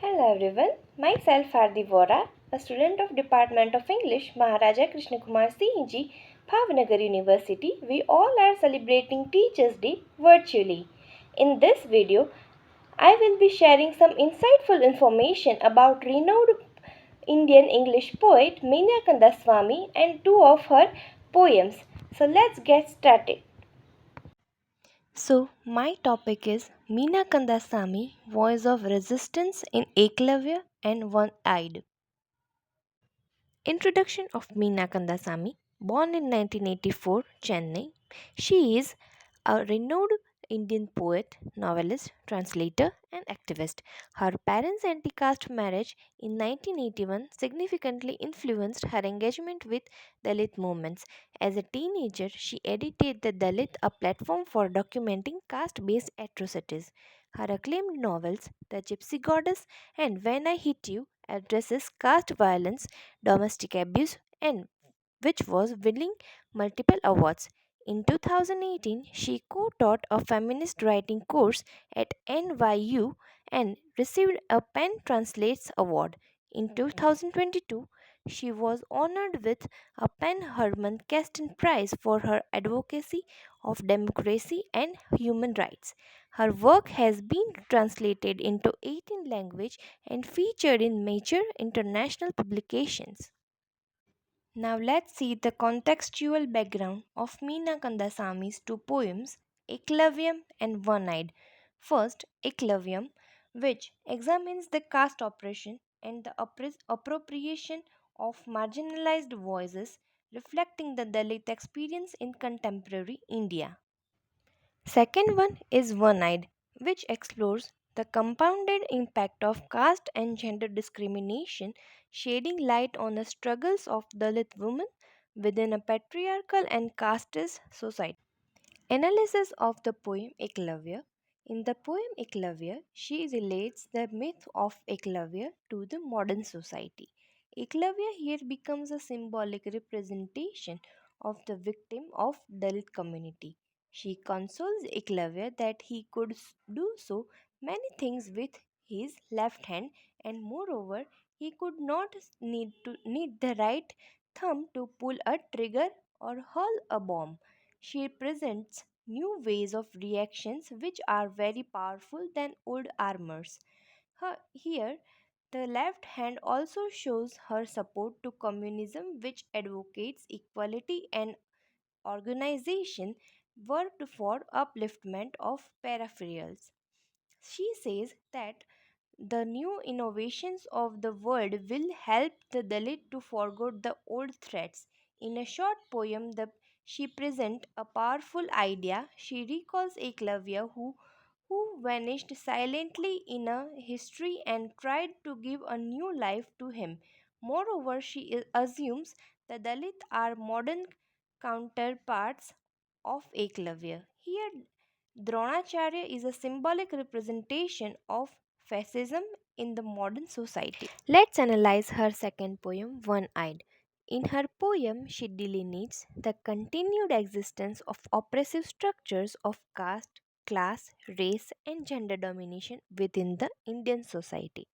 Hello everyone, myself Hardi Vora, a student of Department of English, Maharaja Krishna Kumar CEG, Bhavnagar University. We all are celebrating Teachers' Day virtually. In this video, I will be sharing some insightful information about renowned Indian English poet Meena Kandasamy and two of her poems. So let's get started. So, my topic is Meena Kandasamy, Voice of Resistance in Eklavya and One Eyed. Introduction of Meena Kandasamy, born in 1984, Chennai. She is a renowned Indian poet, novelist, translator, and activist. Her parents' anti caste marriage in 1981 significantly influenced her engagement with Dalit movements. As a teenager, she edited the Dalit, a platform for documenting caste based atrocities. Her acclaimed novels, The Gypsy Goddess and When I Hit You, addresses caste violence, domestic abuse, and which was winning multiple awards. In 2018, she co taught a feminist writing course at NYU and received a Penn Translates Award. In 2022, she was honored with a Penn Herman Kasten Prize for her advocacy of democracy and human rights. Her work has been translated into 18 languages and featured in major international publications. Now let's see the contextual background of Meena Kandasamy's two poems, Eklavya and One-Eyed. First, Eklavya, which examines the caste oppression and the appropriation of marginalized voices, reflecting the Dalit experience in contemporary India. Second one is One Eyed, which explores the compounded impact of caste and gender discrimination, shedding light on the struggles of Dalit women within a patriarchal and casteist society. Analysis of the poem Eklavya. In the poem Eklavya, she relates the myth of Eklavya to the modern society. Eklavya here becomes a symbolic representation of the victim of Dalit community. She consoles Eklavya that he could do so many things with his left hand, and moreover he could not need the right thumb to pull a trigger or hurl a bomb. She presents new ways of reactions which are very powerful than old armors. Here, the left hand also shows her support to communism, which advocates equality and organization worked for upliftment of peripherals. She says that the new innovations of the world will help the Dalit to forget the old threats. In a short poem, she presents a powerful idea. She recalls Eklavya who vanished silently in a history and tried to give a new life to him. Moreover, she assumes the Dalit are modern counterparts of Eklavya. Here, Dronacharya is a symbolic representation of fascism in the modern society. Let's analyze her second poem, One Eyed. In her poem, she delineates the continued existence of oppressive structures of caste, class, race, and gender domination within the Indian society.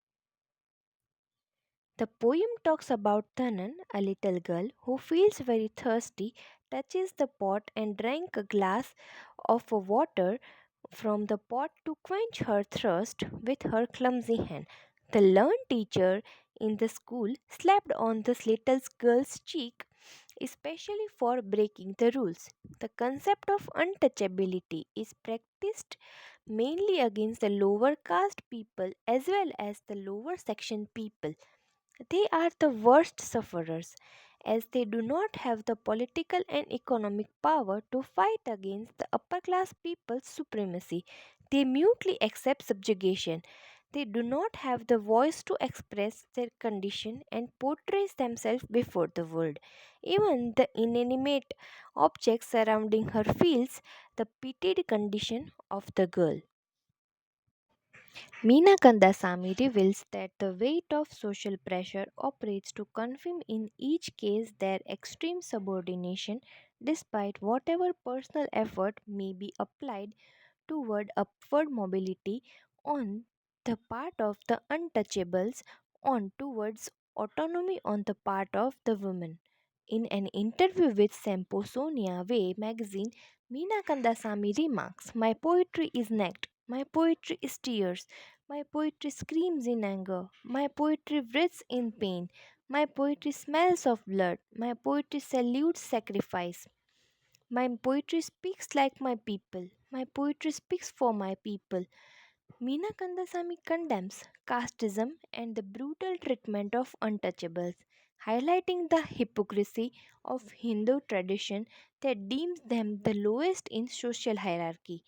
The poem talks about Tanan, a little girl who feels very thirsty, touches the pot and drank a glass of water from the pot to quench her thirst with her clumsy hand. The learned teacher in the school slapped on this little girl's cheek, especially for breaking the rules. The concept of untouchability is practiced mainly against the lower caste people as well as the lower section people. They are the worst sufferers, as they do not have the political and economic power to fight against the upper class people's supremacy. They mutely accept subjugation. They do not have the voice to express their condition and portray themselves before the world. Even the inanimate objects surrounding her feels the pitied condition of the girl. Meena Kandasamy reveals that the weight of social pressure operates to confirm in each case their extreme subordination, despite whatever personal effort may be applied toward upward mobility on the part of the untouchables on towards autonomy on the part of the woman. In an interview with Sonia Way magazine, Meena Kandasamy remarks, "My poetry is naked, my poetry is tears, my poetry screams in anger, my poetry breathes in pain, my poetry smells of blood, my poetry salutes sacrifice. My poetry speaks like my people. My poetry speaks for my people." Meena Kandasamy condemns casteism and the brutal treatment of untouchables, highlighting the hypocrisy of Hindu tradition that deems them the lowest in social hierarchy.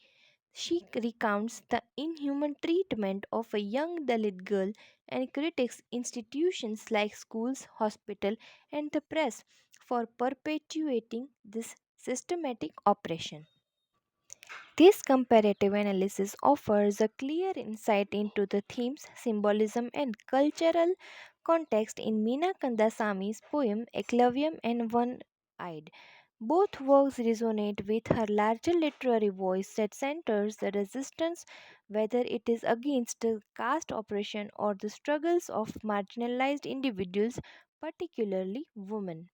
She recounts the inhuman treatment of a young Dalit girl and critiques institutions like schools, hospital, and the press for perpetuating this systematic oppression. This comparative analysis offers a clear insight into the themes, symbolism, and cultural context in Meena Kandasamy's poem Eklavya and One Eyed. Both works resonate with her larger literary voice that centers the resistance, whether it is against the caste oppression or the struggles of marginalized individuals, particularly women.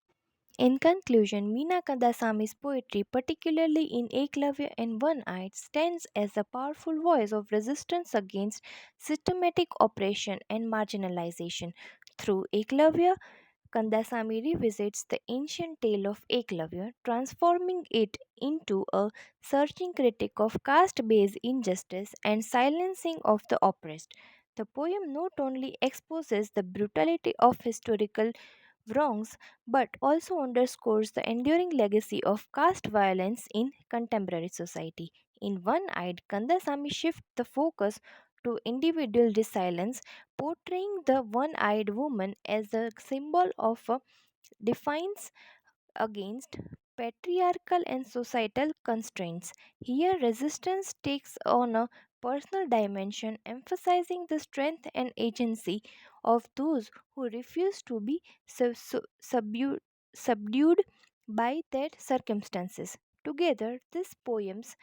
In conclusion, Meena Kandasamy's poetry, particularly in Eklavya and One Eyed, stands as a powerful voice of resistance against systematic oppression and marginalization. Through Eklavya, Kandasamy revisits the ancient tale of Eklavya, transforming it into a searching critique of caste based injustice and silencing of the oppressed. The poem not only exposes the brutality of historical wrongs but also underscores the enduring legacy of caste violence in contemporary society. In One Eyed, Kandasamy shifts the focus to individual resilience, portraying the one eyed woman as a symbol of a defiance against patriarchal and societal constraints. Here, resistance takes on a personal dimension, emphasizing the strength and agency of those who refuse to be subdued by their circumstances. Together, these poems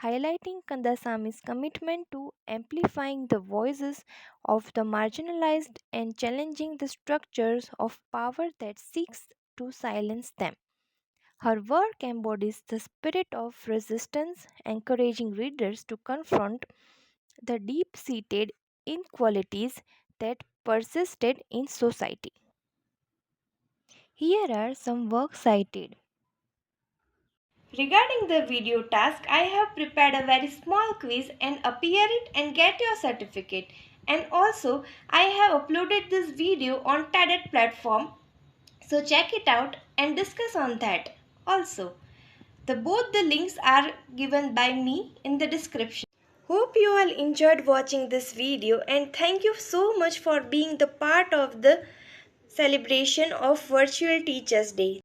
highlighting Kandasamy's commitment to amplifying the voices of the marginalized and challenging the structures of power that seeks to silence them. Her work embodies the spirit of resistance, encouraging readers to confront the deep seated inequalities that persisted in society. Here are some works cited. Regarding the video task, I have prepared a very small quiz and appear it and get your certificate. And also, I have uploaded this video on TED platform. So check it out and discuss on that. Also, both the links are given by me in the description. Hope you all enjoyed watching this video and thank you so much for being the part of the celebration of Virtual Teachers Day.